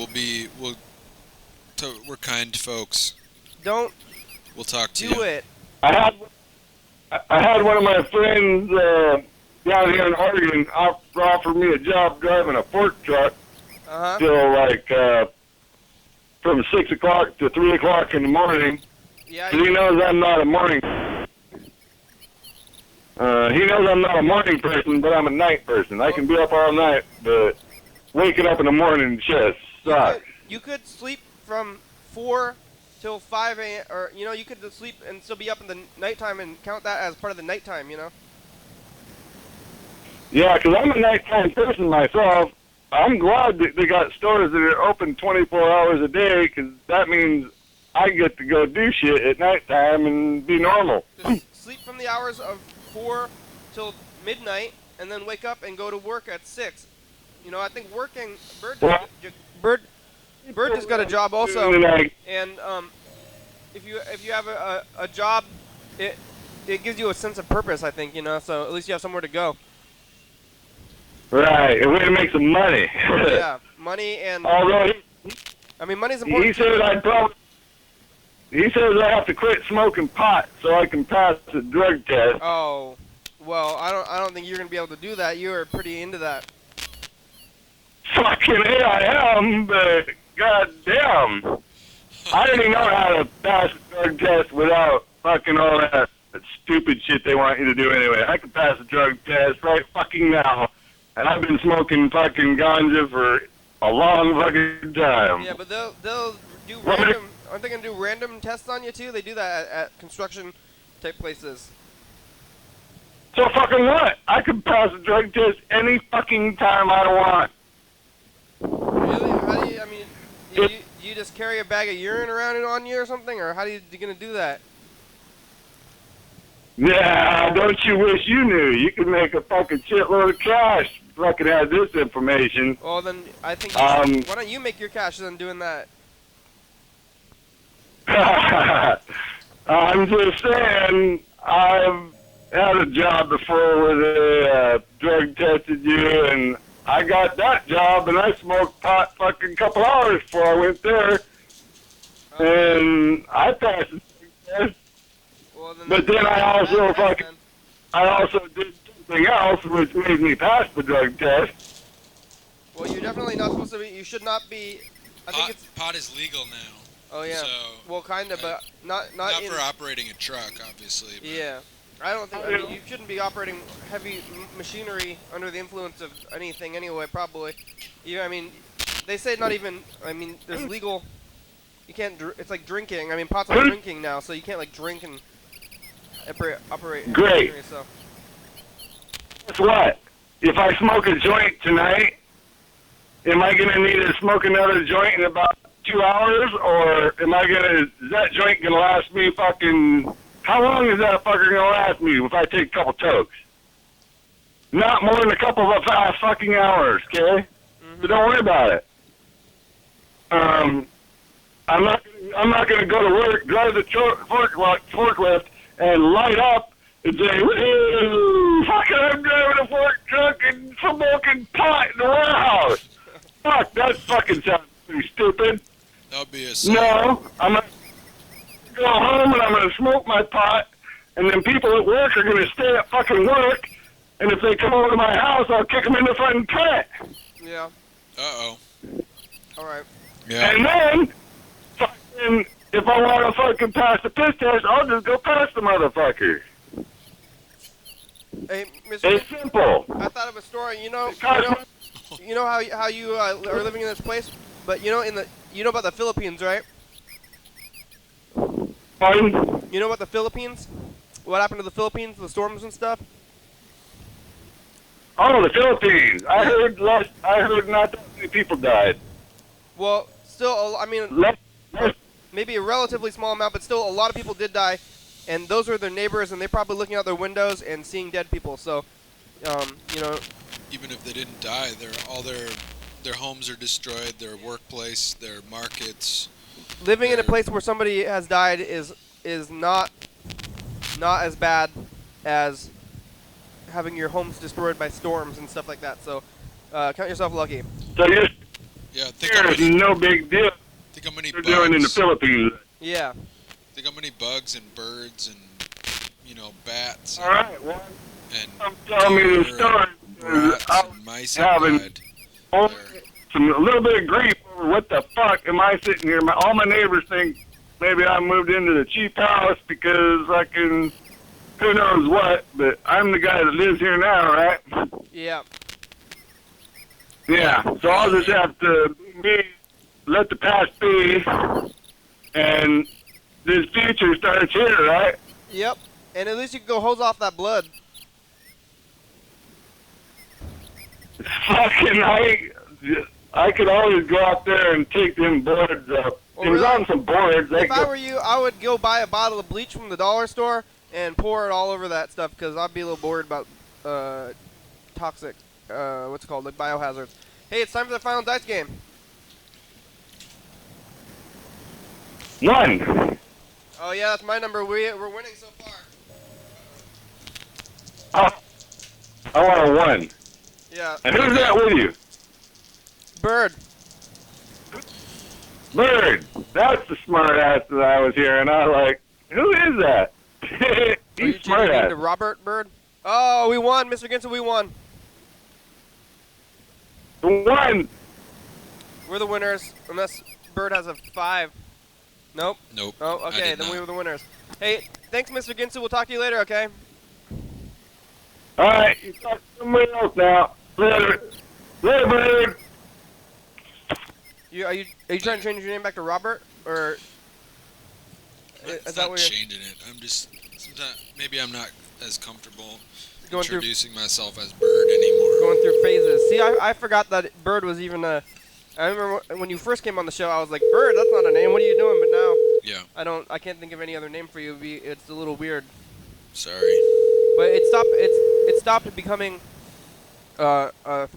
we're kind folks. Don't We'll talk to do you. it. I had one of my friends down here in Oregon offer me a job driving a fork truck till like from 6 o'clock to 3 o'clock in the morning. Yeah. 'Cause he knows I'm not a morning. He knows I'm not a morning person, but I'm a night person. I can be up all night, but waking up in the morning just sucks. You could sleep from 4 till 5 a.m. or you could just sleep and still be up in the nighttime and count that as part of the nighttime. Yeah, 'cause I'm a nighttime person myself. I'm glad that they got stores that are open 24 hours a day, 'cause that means I get to go do shit at nighttime and be normal. Just sleep from the hours of 4 till midnight, and then wake up and go to work at 6. You know, I think working. Berd has got a job also, and if you have a job, it gives you a sense of purpose. I think, you know, so at least you have somewhere to go. Right, and we're gonna make some money. Yeah, money and. Although I mean, money's important. He says He says I have to quit smoking pot so I can pass the drug test. Oh, well, I don't think you're gonna be able to do that. You are pretty into that. Fucking A, I am, but goddamn, I don't even know how to pass a drug test without fucking all that stupid shit they want you to do anyway. I can pass a drug test right fucking now, and I've been smoking fucking ganja for a long fucking time. Yeah, but they'll do random. Aren't they gonna do random tests on you too? They do that at construction type places. So fucking what? I could pass a drug test any fucking time I want. Really? How do you? I mean, you just carry a bag of urine around on you or something, or how you gonna do that? Yeah, don't you wish you knew? You could make a fucking shitload of cash if you fucking had this information. Well, then I think why don't you make your cash then doing that? I'm just saying, I've had a job before where they drug tested you, and I got that job, and I smoked pot fucking couple hours before I went there, and I passed the test. Well, then but then I also did something else which made me pass the drug test. Well, you're definitely not supposed to be. You should not be. I think it's pot is legal now. Oh yeah. So, well, kind of, but not for operating a truck, obviously. But. Yeah. I don't think. I mean, you shouldn't be operating heavy machinery under the influence of anything anyway. Probably. Yeah. I mean, they say not even. I mean, there's legal. You can't. It's like drinking. I mean, pot's like drinking now, so you can't like drink and operate. Great. Machinery, so. Guess what? If I smoke a joint tonight, am I gonna need to smoke another joint in about 2 hours, or is that joint gonna last me fucking? How long is that fucker gonna last me if I take a couple tokes? Not more than a couple of fucking hours, okay? So don't worry about it. I'm not gonna go to work, drive the forklift, and light up and say, "Woo! Fucking, I'm driving a fork truck and smoking pot in the warehouse." Fuck, that fucking sounds pretty stupid. That'll be a No, I'm gonna go home and I'm gonna smoke my pot, and then people at work are gonna stay at fucking work, and if they come over to my house, I'll kick them in the fucking pant. Yeah. Uh-oh. All right. Yeah. And then, fucking, if I want to fucking pass the piss test, I'll just go past the motherfucker. Hey, Mr. It's simple. I thought of a story. You know how you are living in this place, but you know about the Philippines, right? Pardon? You know about the Philippines? What happened to the Philippines, the storms and stuff? Oh, the Philippines. I heard not that many people died. Well, still, I mean, maybe a relatively small amount, but still a lot of people did die, and those were their neighbors, and they're probably looking out their windows and seeing dead people. So, you know. Even if they didn't die, their homes are destroyed, their workplace, their markets. Living in a place where somebody has died is not as bad as having your homes destroyed by storms and stuff like that. So, count yourself lucky. So there's no big deal. Think how many they're bugs doing in the Philippines. Yeah. Think how many bugs and birds and bats. All right. Well, and tell me the story. Rats and mice having a little bit of grief over what the fuck am I sitting here? All my neighbors think maybe I moved into the cheap house because I can, who knows what, but I'm the guy that lives here now, right? Yeah. Yeah, so I'll just have to let the past be, and this future starts here, right? Yep, and at least you can go hose off that blood. Fucking, I could always go out there and take them bloods up Well, it was really, on some boards. if I were you, I would go buy a bottle of bleach from the dollar store and pour it all over that stuff because I'd be a little worried about toxic, what's it called, like biohazards. Hey, it's time for the final dice game. 1. Oh yeah, that's my number. We're winning so far. I want a 1. Yeah. And who's that with you? Berd. Berd. That's the smart ass that I was hearing. I was like, who is that? He's smart ass. To Robert Berd. Oh, we won, Mr. Ginson. We won. The 1. We're the winners, unless Berd has a 5. Nope. Nope. Oh, okay. Then we were the winners. Hey, thanks, Mr. Ginson. We'll talk to you later. Okay. All right, you talk to somebody else now. Later, Berd. Are you trying to change your name back to Robert, or is that not changing it? I'm just sometimes maybe I'm not as comfortable introducing myself as Berd anymore. Going through phases. See, I forgot that Berd was even a. I remember when you first came on the show, I was like, Berd, that's not a name. What are you doing? But now, yeah, I can't think of any other name for you. It's a little weird. Sorry. But it stopped becoming a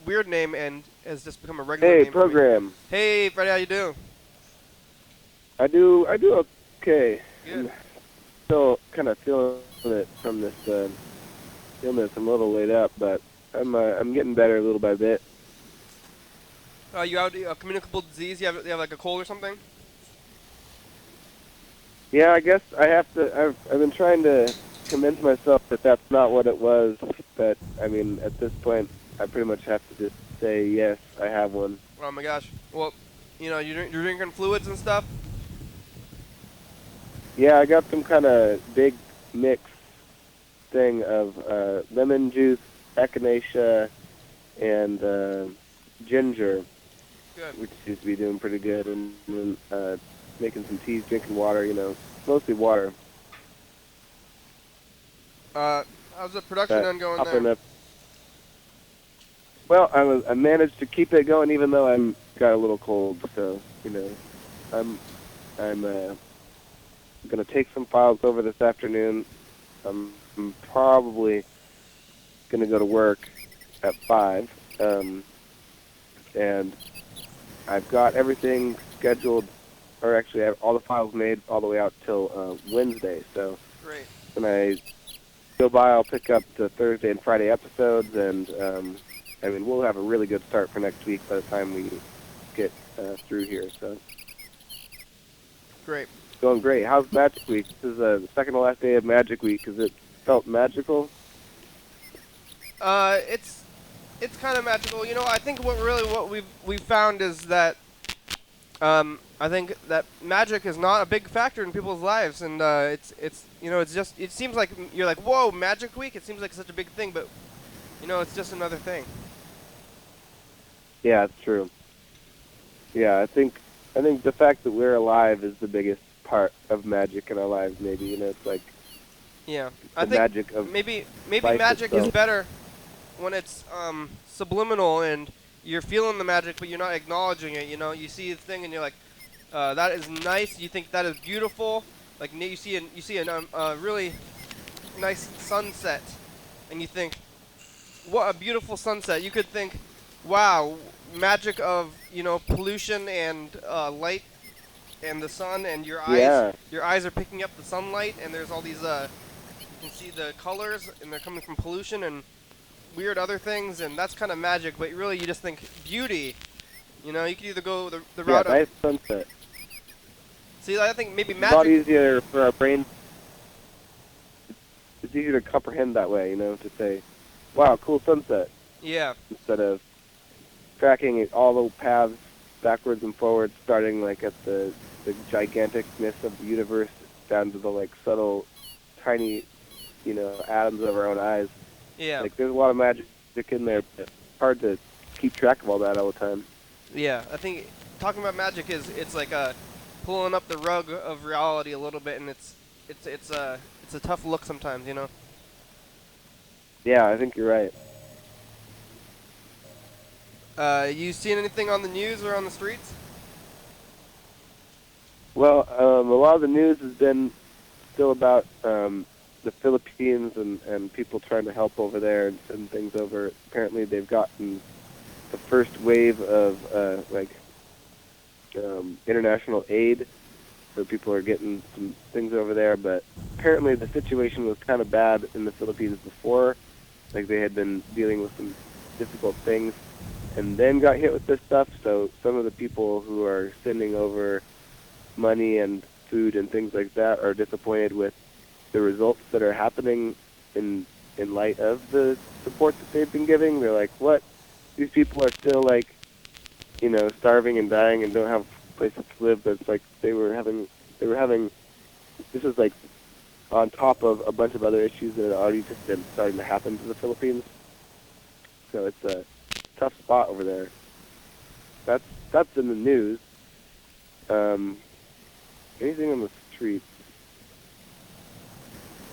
weird name and has just become a regular name. Hey, program. Hey, Freddie, how you doing? I do okay. Good. I'm still kind of feeling it from this illness. I'm a little laid up, but I'm getting better little by bit. You have a communicable disease? You have like a cold or something? Yeah, I guess I have to. I've been trying to convince myself that that's not what it was. But I mean, at this point, I pretty much have to just say yes, I have one. Oh my gosh. Well, you're drinking fluids and stuff. Yeah, I got some kind of big mix thing of lemon juice, echinacea, and ginger. Good. Which seems to be doing pretty good, and then making some teas, drinking water, mostly water. How's the production end going there? Up. Well, I managed to keep it going even though I'm got a little cold, so, I'm gonna take some files over this afternoon. I'm probably gonna go to work at 5, and I've got everything scheduled, or actually I have all the files made all the way out till Wednesday. So great. When I go by, I'll pick up the Thursday and Friday episodes, and we'll have a really good start for next week by the time we get through here. So great. Going great. How's Magic Week? This is the second to last day of Magic Week. Has it felt magical? It's kind of magical. I think what we've found is that I think that magic is not a big factor in people's lives, and it seems like you're like, whoa, Magic Week. It seems like such a big thing, but it's just another thing. Yeah, it's true. Yeah, I think the fact that we're alive is the biggest part of magic in our lives. Maybe it's like I think magic of maybe magic is better when it's subliminal and you're feeling the magic, but you're not acknowledging it. You see the thing and you're like, that is nice. You think that is beautiful. Like you see a really nice sunset, and you think, what a beautiful sunset. You could think, wow, magic of pollution and light and the sun, and your eyes are picking up the sunlight, and there's all these you can see the colors, and they're coming from pollution and weird other things, and that's kind of magic. But really, you just think beauty. You could either go the route nice of sunset. See, I think maybe It's magic. a lot easier for our brain. It's easier to comprehend that way, to say, wow, cool sunset. Yeah. Instead of tracking all the paths backwards and forwards, starting like at the giganticness of the universe down to the like subtle, tiny, atoms of our own eyes. Yeah. Like there's a lot of magic in there, but it's hard to keep track of all that all the time. Yeah, I think talking about magic it's like pulling up the rug of reality a little bit, and it's a tough look sometimes, Yeah, I think you're right. You seen anything on the news or on the streets? Well, a lot of the news has been still about the Philippines and people trying to help over there and send things over. Apparently, they've gotten the first wave of international aid, so people are getting some things over there. But apparently, the situation was kind of bad in the Philippines before. Like they had been dealing with some difficult things, and then got hit with this stuff. So some of the people who are sending over money and food and things like that are disappointed with the results that are happening in light of the support that they've been giving. They're like, what? These people are still like, starving and dying and don't have places to live. But it's like they were having. This is like on top of a bunch of other issues that had already just been starting to happen to the Philippines. So it's a tough spot over there. That's in the news. Anything on the streets?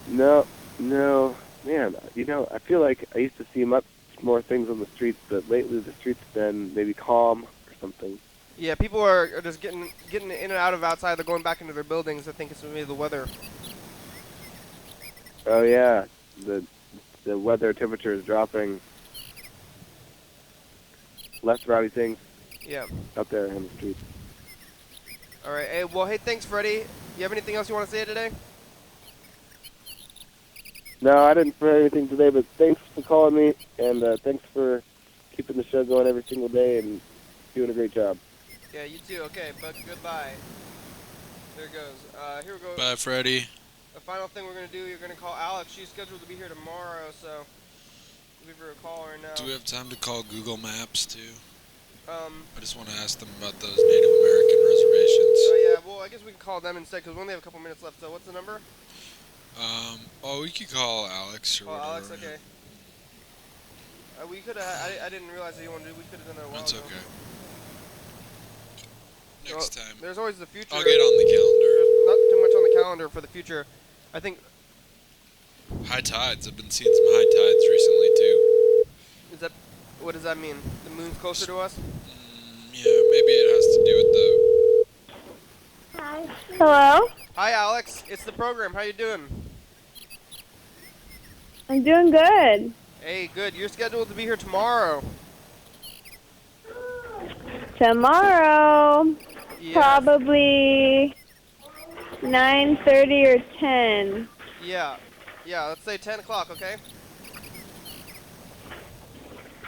No, man. I feel like I used to see much more things on the streets, but lately the streets have been maybe calm or something. Yeah, people are just getting in and out of outside. They're going back into their buildings. I think it's maybe the weather. Oh yeah, the weather temperature is dropping. Less rowdy things. Yeah. Out there on the streets. All right. Hey, thanks, Freddie. You have anything else you want to say today? No, I didn't say anything today, but thanks for calling me, and thanks for keeping the show going every single day and doing a great job. Yeah, you too. Okay, but goodbye. There it goes. Here we go. Bye, Freddie. The final thing we're going to do, you're going to call Alex. She's scheduled to be here tomorrow, so we'll give her a call right now. Do we have time to call Google Maps, too? I just want to ask them about those Native American reservations. Oh, yeah, well, I guess we can call them instead, because we only have a couple minutes left. So what's the number? We could call Alex or whatever. Alex, okay. We could have, I didn't realize that you wanted to, we could have done that a while That's ago. okay. Next time. There's always the future. I'll get on the calendar. There's not too much on the calendar for the future. I think... High tides. I've been seeing some high tides recently, too. What does that mean? The moon's closer to us? Yeah, maybe it has to do with the... Hi. Hello? Hi, Alex. It's the program. How you doing? I'm doing good. Hey, good. You're scheduled to be here tomorrow. Tomorrow, Yes. probably 9:30 or 10. Yeah, let's say 10 o'clock, okay?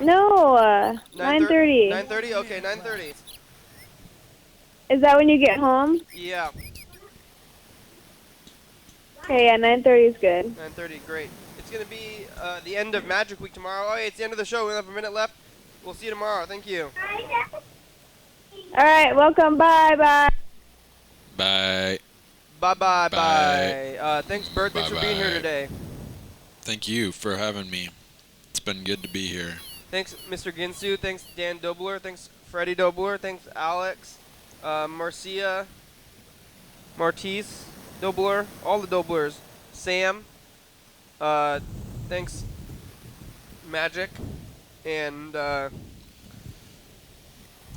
No, 9:30. 9:30? Okay, 9:30. Is that when you get home? Yeah, Okay, yeah, 9:30 is good. 9:30, great. It's going to be the end of Magic Week tomorrow. Oh, hey, it's the end of the show. We only have a minute left. We'll see you tomorrow. Thank you. All right, welcome. Bye. Bye. Bye. Thanks, Berd. Thanks for being here today. Thank you for having me. It's been good to be here. Thanks, Mr. Ginsu. Thanks, Dan Dobler. Thanks, Freddie Dobler. Thanks, Alex, Marcia, Martise, Dobler, all the Doblers. Sam. Thanks, Magic, and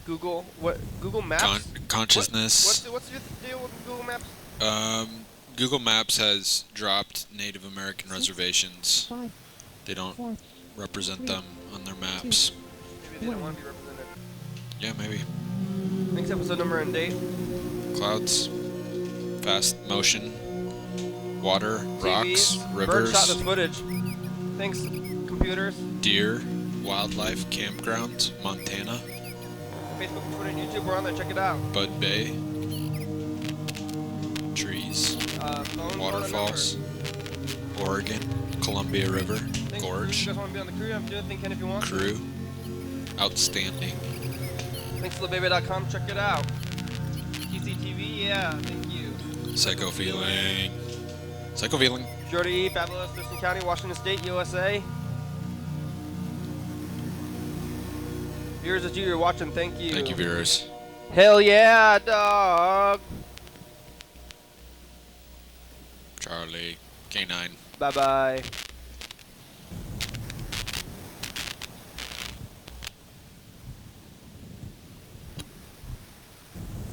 Google. What? Google Maps? Consciousness. What's your deal with Google Maps? Google Maps has dropped Native American reservations. They don't represent them on their maps. Maybe they don't want to be represented. Yeah, maybe. Thanks, episode number and date. Clouds, fast motion, water, rocks, TVs. Berd rivers, shot this footage. Thanks, computers. deer, wildlife, campgrounds, Montana, Facebook, Twitter, and YouTube. We're on there. Check it out. Bud Bay, trees, Phone, waterfalls, Oregon, Columbia River, Thanks, Gorge, you guys want to be on the crew? I'm doing thing, Ken, if you want. crew, outstanding. Thanks, LilBaby.com. Check it out. TCTV, yeah. Thank you. Psycho feeling. Psycho feeling. Jordy E. Fabulous, Thurston County, Washington State, USA. Viewers that you're watching, thank you. Thank you, viewers. Hell yeah, dog. Charlie, K9. Bye-bye.